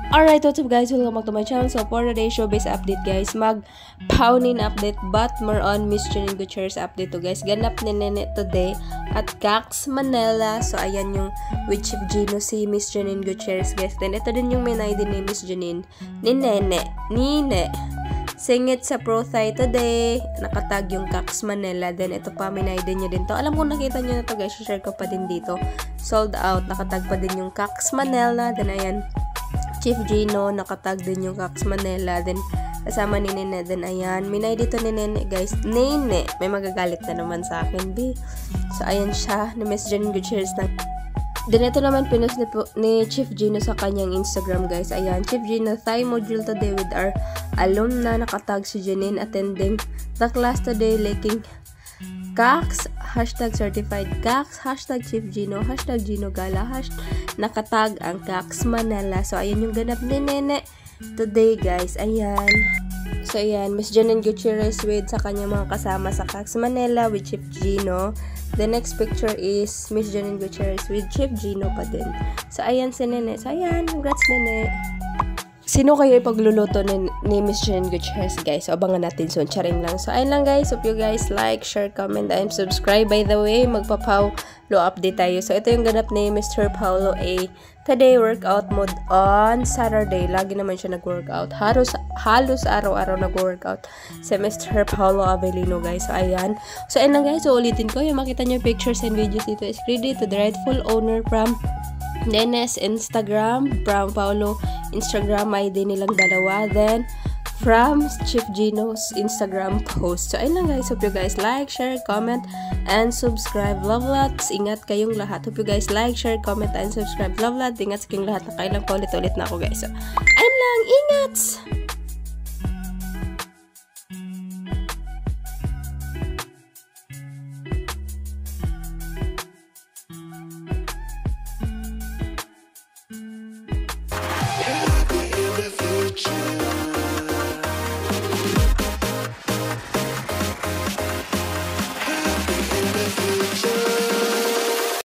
Alright, what's up guys? Welcome back to my channel. So for today's showbiz update guys, mag-Paunin update but more on Miss Janine Gutierrez update to guys. Ganap ni Nene today at Cax Manila. So ayan yung with Chief Gino si Miss Janine Gutierrez guys. Then ito din yung main ID ni Miss Janine ni Nene. Singit sa Pro-Thai today. Nakatag yung Cax Manila. Then ito pa, main ID niya din to. Alam ko nakita niyo na to guys. Share ko pa din dito. Sold out. Nakatag pa din yung Cax Manila. Then ayan. Chief Gino, nakatag din yung Cax Manila. Then, kasama ni Nene. Then, ayan. Minay dito ni Nene, guys. Nene. May magagalit na naman sa akin, B. So, ayan siya. Ni Miss Janine Gutierrez na. Then, ito naman pinost ni Chief Gino sa kanyang Instagram, guys. Ayan. Chief Gino, Thai module today with our alumna. Nakatag si Janine attending the class today, liking Cax, hashtag certified Cax, hashtag Chief Gino, hashtag Gino Gala, hashtag nakatag ang Cax Manila. So, ayan yung ganap ni Nene today, guys. Ayan. So, ayan. Miss Janine Gutierrez with sa kanyang mga kasama sa Cax Manila with Chief Gino. The next picture is Miss Janine Gutierrez with Chief Gino pa din. So, ayan si Nene. So, ayan. Congrats, Nene. Sino kayo ipagluluto ni Miss Janine Gutierrez, guys? So, abangan natin soon. Charing lang. So, ayun lang, guys. Hope you guys like, share, comment, and subscribe. By the way, magpa-Paulo update tayo. So, ito yung ganap ni Mr. Paulo A. Today, workout mode on Saturday. Lagi naman siya nag-workout. Halos araw-araw nag-workout si Mr. Paulo Avellino, guys. So, ayan. So, ayun lang, guys. So, ulitin ko. Yung makita nyo pictures and videos dito is credit to the rightful owner from Nene's Instagram, from Paulo Instagram ID nilang dalawa, then from Chief Gino's Instagram post. So, ayun lang guys. Hope you guys like, share, comment, and subscribe. Love lots. Ingat kayong lahat. Hope you guys like, share, comment, and subscribe. Love lots. Ingat sa kayong lahat. Nakailang pa ulit-ulit na ako guys. So, ayun lang. Ingat!